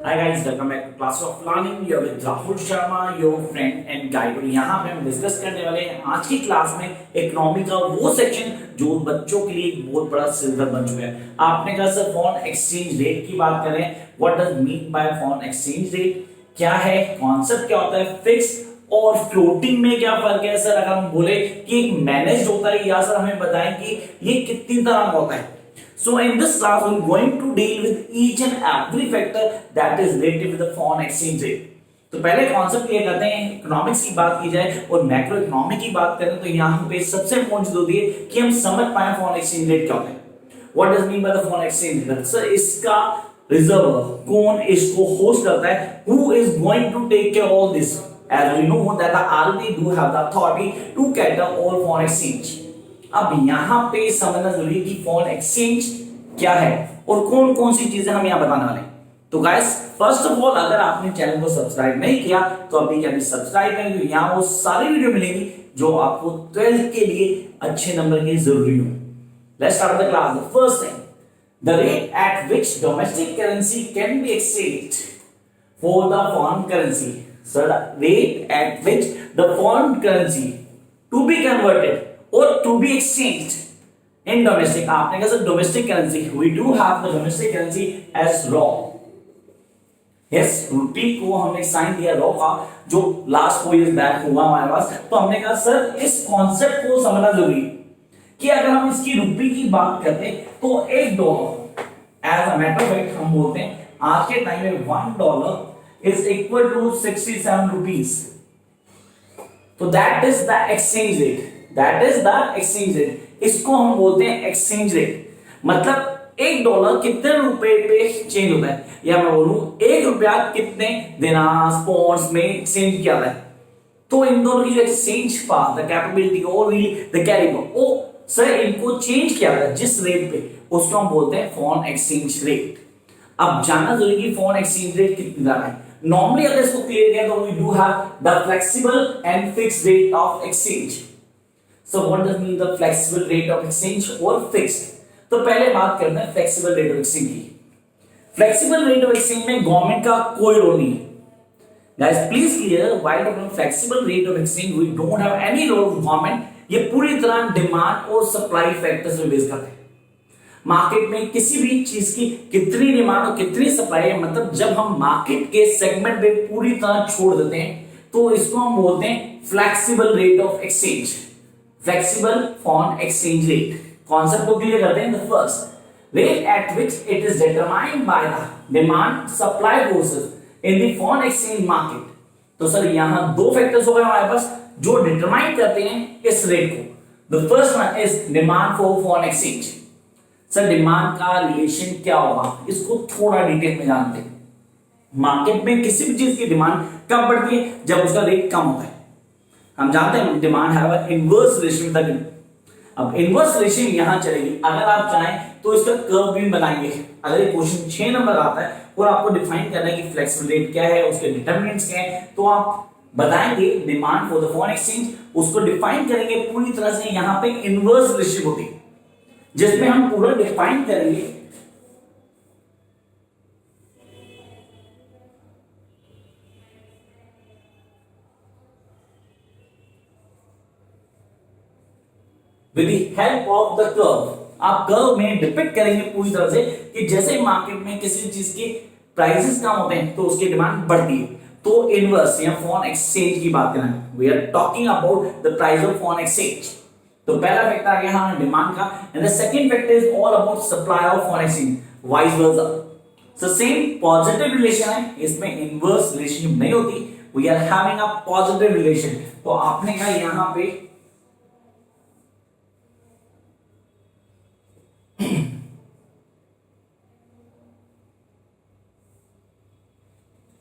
Hi guys, welcome back to class of learning. You're with Rahul Sharma, your friend and guide. और यहाँ पे हम discuss करने वाले हैं आज की क्लास में इकोनॉमी का वो सेक्शन जो बच्चों के लिए एक बहुत बड़ा सिलसिला बन चुका है। आपने कहा सर फॉरेन एक्सचेंज रेट की बात करें, what does mean bye foreign exchange rate, क्या है, कॉन्सेप्ट क्या होता है, फिक्स और फ्लोटिंग में क्या फर्क है। सर अगर हम बोले कि एक मैनेज होता है या सर हमें बताएं कि ये कितनी तरह का होता है। So in this class we are going to deal with each and every factor that is related with the foreign exchange rate. तो पहले कॉन्सेप्ट क्लियर करते हैं। इकोनॉमिक्स की बात की जाए और मैक्रो इकोनॉमी की बात करें तो यहाँ पे सबसे इम्पोर्टेंट चीज होती है कि हम समझ पाए फॉरेन एक्सचेंज रेट क्या होता है। What does mean by the foreign exchange rate. Sir इसका रिजर्व कौन इसको होस्ट करता है, who is going to take care all this, as we know that the RBI do have the authority to cater all foreign exchange. अब यहाँ पे समझना जरूरी है कि फॉरेन एक्सचेंज क्या है और कौन कौन सी चीजें हम यहाँ बताने वाले हैं। तो गाइस फर्स्ट ऑफ ऑल अगर आपने चैनल को सब्सक्राइब नहीं किया तो अभी सब्सक्राइब करें, तो यहाँ वो सारी वीडियो मिलेगी जो आपको 12th के लिए अच्छे नंबर की जरूरी हो। Let's start the class. The first thing, the rate at which domestic currency can be exchanged for the foreign currency. Sir rate at which the foreign currency to be converted or to be exchanged in domestic. आपने कहा sir domestic currency, we do have the domestic currency as raw. Yes, रुपी को हमने sign दिया raw का जो last 4 years back हुआ हमारे पास। तो हमने कहा सर इस कॉन्सेप्ट को समझना जरूरी है कि अगर हम इसकी रुपी की बात करते तो $1 as a matter of fact हम बोलते हैं आज के टाइम में $1 इज इक्वल टू 67 रुपीज। तो that is the exchange rate, that is the exchange rate. इसको हम बोलते हैं एक्सचेंज रेट। मतलब $1 कितने रुपए पे चेंज होता है, या मैं बोलूं ₹1 कितने दिनार पॉन्ड्स में एक्सचेंज किया जाता है। तो इन दोनों की एक्सचेंज पावर, द कैपेबिलिटी और द कैरिंग ओ सर इनको चेंज किया जाता है जिस रेट पे, उसको हम बोलते हैं फॉरेन एक्सचेंज रेट। अब जानना जरूरी कि फॉरेन एक्सचेंज रेट कितनी ज्यादा है। नॉर्मली अगर इसको क्लियर किया तो we do have the flexible and fixed rate of exchange. So what does mean the flexible rate of exchange or fixed? तो पहले बात करते हैं flexible rate of exchange की। Flexible rate of exchange में गवर्नमेंट का कोई रोल नहीं है। Guys please clear, while talking flexible rate of exchange we don't have any role of government. ये पूरी तरह डिमांड और सप्लाई फैक्टर्स पे बेस करते हैं। मार्केट में किसी भी चीज की कितनी डिमांड और कितनी सप्लाई है, मतलब जब हम मार्केट के सेगमेंट पे पूरी तरह छोड़ देते हैं तो इसको हम बोलते हैं flexible rate of exchange, flexible foreign exchange rate. Concept को क्लियर करते हैं। The first, rate at which it is determined by the demand supply forces in the foreign exchange market. तो सर यहां दो फैक्टर्स हो गए हमारे पास जो डिटरमाइन करते हैं इस रेट को। The first one is demand for foreign exchange. Sir demand का रिलेशन क्या होगा, इसको थोड़ा डिटेल में जानते हैं। मार्केट में किसी भी चीज की डिमांड कब बढ़ती है, जब उसका रेट कम होता है। हम जानते हैं demand have inverse relation with the. अब इनवर्स रिलेशन यहां चलेगी। अगर आप चाहें तो इसका कर्व भी बनाएंगे। अगर ये क्वेश्चन 6 नंबर आता है और आपको डिफाइन करना है कि फ्लेक्सिबल रेट क्या है, उसके डिटरमिनेंट्स क्या है, तो आप बताएंगे demand for the foreign exchange, उसको डिफाइन करेंगे पूरी तरह से। यहां पे इनवर्स रिलेशन होती है जिसमें हम पूरा डिफाइन करेंगे with the help of the curve। आप कर्व में डिपिक्ट करेंगे पूरी तरह से कि जैसे मार्केट में किसी चीज के प्राइसेस कम होते हैं तो उसकी डिमांड बढ़ती है। तो इनवर्स या फॉरेन एक्सचेंज की बात करें, we are talking about the price of foreign exchange. तो पहला फैक्टर आ गया हमारा डिमांड का, and the second factor is all about supply of foreign exchange, vice versa. So same positive relation है, इसमें इनवर्स रिलेशनशिप नहीं होती। We are having a positive relation. तो आपने कहा यहां पे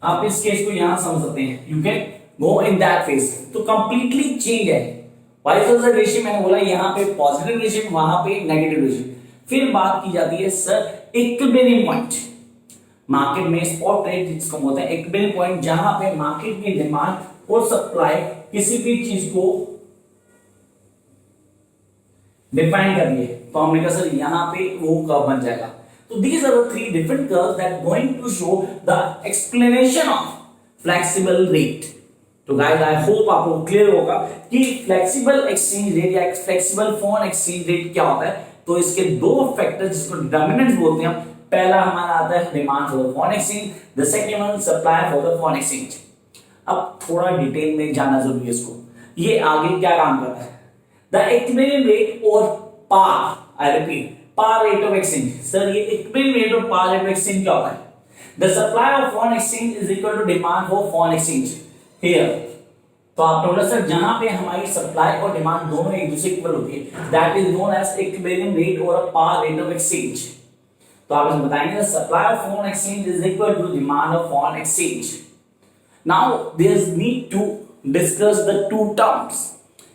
आप इस केस को यहां समझ सकते हैं। You can go in that phase. तो कंप्लीटली चेंज है वाइस वर्सा रिलेशन। मैंने बोला यहां पे पॉजिटिव रिलेशन, वहां पे नेगेटिव रिलेशन। फिर बात की जाती है सर इक्विलिब्रियम पॉइंट। मार्केट में स्पॉट रेट जिसको बोलते हैं इक्विलिब्रियम पॉइंट, जहां पे मार्केट की डिमांड और सप्लाई किसी भी चीज को डिफाइन कर दिए। तो हमने कहा सर यहां पे वो कर्व बन जाएगा। तो these are the three different curves that going to show the explanation of flexible rate. तो गाइस आई होप आपको क्लियर होगा कि फ्लेक्सिबल एक्सचेंज रेट या फ्लेक्सिबल फॉरेन एक्सचेंज रेट क्या होता है। तो इसके दो फैक्टर जिसको डिटरमिनेंट्स बोलते हैं, पहला हमारा आता है demand for the foreign exchange, the second one supply for the foreign exchange. अब थोड़ा डिटेल में जानना जरूरी है इसको, ये आगे क्या काम करता है। द इक्विलिब्रियम रेट और par, I repeat, par rate of exchange. Sir ये इक्विलिब्रियम रेट और पार रेट ऑफ एक्सचेंज क्या होता है? The supply of foreign exchange is equal to demand for foreign exchange here. तो आप बोल सर जहां पे हमारी सप्लाई और डिमांड दोनों एक दूसरे इक्वल होती है, that is known as equilibrium rate और a par rate of exchange. तो आप इसमें बताएंगे the supply of foreign exchange is equal to demand of foreign exchange. Now there is need to discuss the two terms.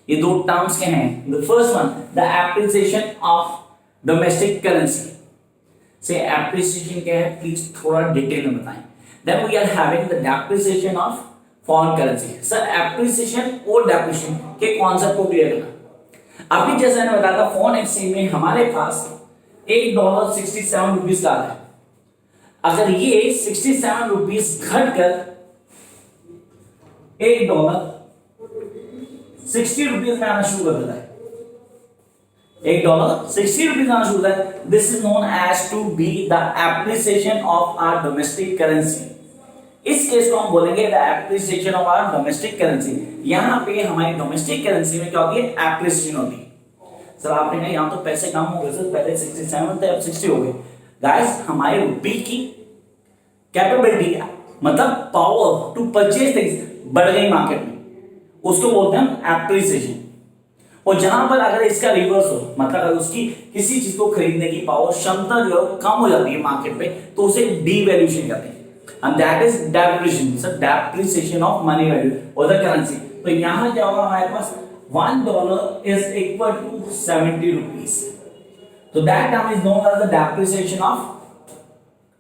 ये दो terms क्या हैं? The first one the appreciation of domestic currency. से appreciation क्या है please थोड़ा detail में बताएं। Then we are having the depreciation of foreign currency. Sir appreciation और डेप्रिसिएशन के कॉन्सेप्ट को क्लियर करना। अभी जैसे मैंने बताया था फॉरेन एक्सचेंज में हमारे पास $1.67 का है। अगर ये 67 रुपीज घटकर $1.60 में आना शुरू कर देता है, $1.60 आना शुरू होता है, this is known as to be the appreciation of our domestic currency. इस केस को हम बोलेंगे the appreciation of our domestic currency. यहां पे हमारी डोमेस्टिक करेंसी में क्या होती है? एप्रिसिएशन होती है। सर आपने कहा यहां तो पैसे कम हो गए सर, पहले 67 थे अब 60 हो गए। गाइस हमारे रुपये की कैपेबिलिटी मतलब पावर टू परचेज थिंग्स बढ़ गई मार्केट में, उसको बोलते हैं हम एप्रिसिएशन। और जहां पर अगर इसका रिवर्स हो, मतलब अगर उसकी किसी चीज को खरीदने की पावर क्षमता जो कम हो जाती है मार्केट में, तो उसे डीवैल्यूएशन कहते हैं, and that is depreciation. Sir depreciation of money value और द करेंसी। तो यहां क्या होगा हमारे पास $1 is equal to 70 rupees. So that term is known as the depreciation of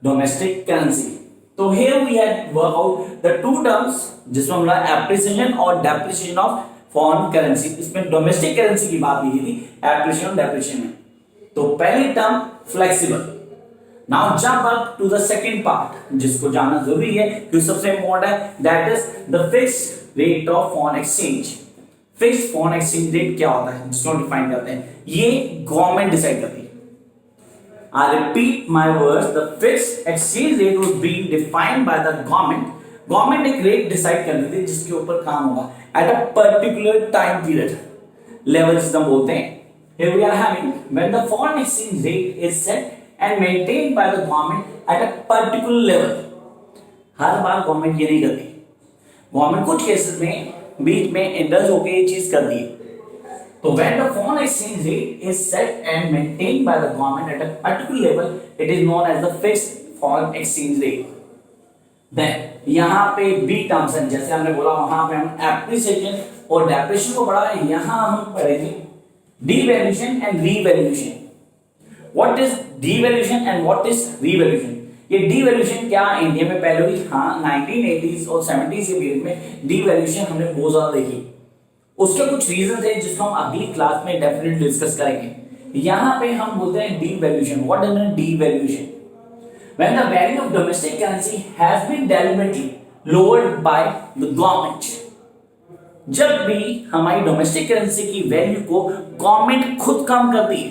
domestic currency. So here we had work out the two terms जिसमें हम लोग appreciation और depreciation of foreign currency। इसमें domestic currency की बात की थी appreciation और depreciation में। तो पहली term flexible। Now jump up to the second part जिसको जानना जरूरी है क्योंकि सबसे इम्पोर्टेंट है, that is the fixed rate of foreign exchange। Fixed foreign exchange rate क्या होता है जिसको डिफाइन करते हैं? ये गवर्नमेंट डिसाइड करती है। I repeat my words, the fixed exchange rate was being defined by the government. Government एक रेट डिसाइड करती थी जिसके ऊपर काम होगा at a particular time period, level system बोलते हैं। Here we are having when the foreign exchange rate is set and maintained by the government at a particular level. हर बार गवर्नमेंट ये नहीं करती, गवर्नमेंट कुछ केसेस में बीच में इंडल्ज होकर ये चीज कर दी है। तो when the foreign exchange rate is set and maintained by the government at a particular level, it is known as the fixed foreign exchange rate. Then यहाँ पे बी टर्म्स हैं, जैसे हमने बोला वहां पे हम एप्रिसिएशन और डेप्रिसिएशन को पढ़ा है, यहाँ हम पढ़ेंगे devaluation and revaluation। What is devaluation and what is revaluation? ये डीवैल्यूएशन क्या इंडिया में पहले हुई? हाँ 1980s और 70s के पीरियड में डीवैल्यूएशन हमने बहुत ज्यादा देखी। उसके कुछ रीजन थे जिसको हम अगली क्लास में डेफिनेटली डिस्कस करेंगे। यहाँ पे हम बोलते हैं devaluation. What does mean devaluation? When the value of domestic currency has been deliberately lowered by the government. जब भी हमारी डोमेस्टिक करेंसी की वैल्यू को गवर्नमेंट खुद कम करती है,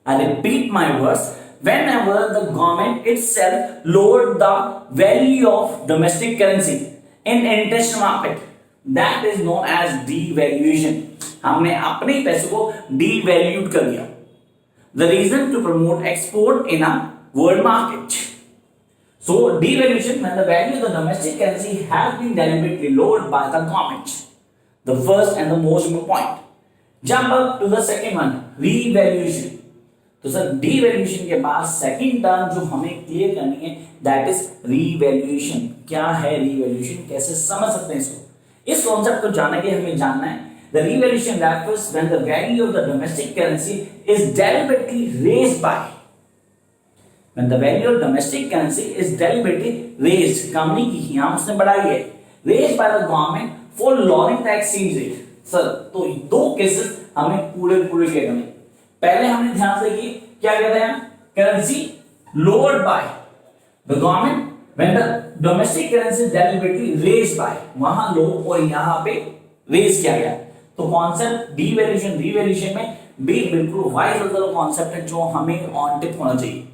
I repeat my words, whenever the government itself lowered the value of domestic currency in international market, that is known as devaluation। हमने अपने पैसे को devalued कर दिया। The reason to promote export in a world market। So devaluation when the value of the domestic currency has been deliberately lowered by the government, the first and the most important point। Jump up to the second one, revaluation। तो sir devaluation के बाद second term जो हमें clear करनी है that is revaluation. क्या है revaluation, कैसे समझ सकते हैं इसको? इस कॉन्सेप्ट को जानने के हमें जानना है the revaluation refers when the value of the domestic currency is deliberately raised by, when the value of domestic currency is deliberately raised, कम नहीं की, यहां उसने बढ़ाई है, raised by the government for lowering the exchange rate. Sir तो दो cases हमें पूरे क्लियर करने। पहले हमने ध्यान से कि क्या कहते हैं currency lowered by the government when the domestic currency deliberately raised by, वहां लो और यहां पे रेज किया गया। तो कॉन्सेप्ट डीवैल्यूएशन रिवैल्यूएशन में भी बिल्कुल वाइज कॉन्सेप्ट है जो हमें ऑन टिप होना चाहिए।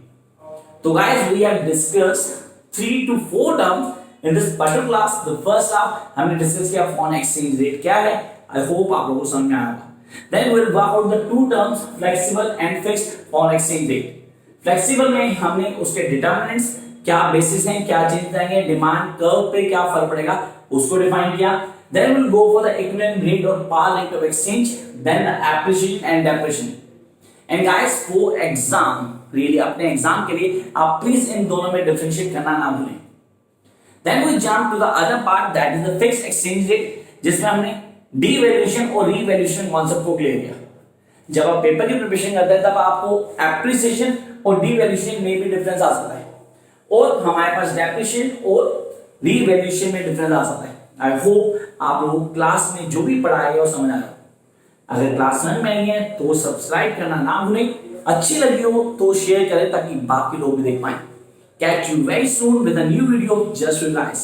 तो guys we have discussed 3 to 4 terms in this particular class. The first half हमने डिस्कस किया फॉरेन एक्सचेंज रेट क्या है, आई होप आप लोगों को समझ में आया होगा। Then we will work out the two terms flexible and fixed foreign exchange rate. Flexible में हमने उसके डिटरमिनेंट्स क्या बेसिस हैं, क्या चेंज आएंगे, डिमांड कर्व पे क्या फर्क पड़ेगा उसको डिफाइन किया। Then we will go for the equivalent rate और par rate of exchange, then the appreciation and depreciation. And guys for exam really अपने एग्जाम के लिए आप प्लीज इन दोनों में डिफरेंशिएट करना ना भूलें। Then we jump to the other part that is the fixed exchange rate, जिसमें हमने डीवैल्यूएशन और रीवैल्यूएशन कॉन्सेप्ट को क्लियर किया। जब आप पेपर की प्रिपरेशन करते हैं तब आपको एप्रिसिएशन और डीवैल्यूएशन में भी डिफरेंस आ सकता है, और हमारे पास डेप्रिसिएशन और रीवैल्यूएशन में डिफरेंस आ सकता है। आई होप आप लोगों को क्लास में जो भी पढ़ाया गया वो समझ आया। अगर क्लास समझ में आई है तो सब्सक्राइब करना ना भूलें, अच्छी लगी हो तो शेयर करें ताकि बाकी लोग भी देख पाएं। Catch you very soon with a new video just for you guys.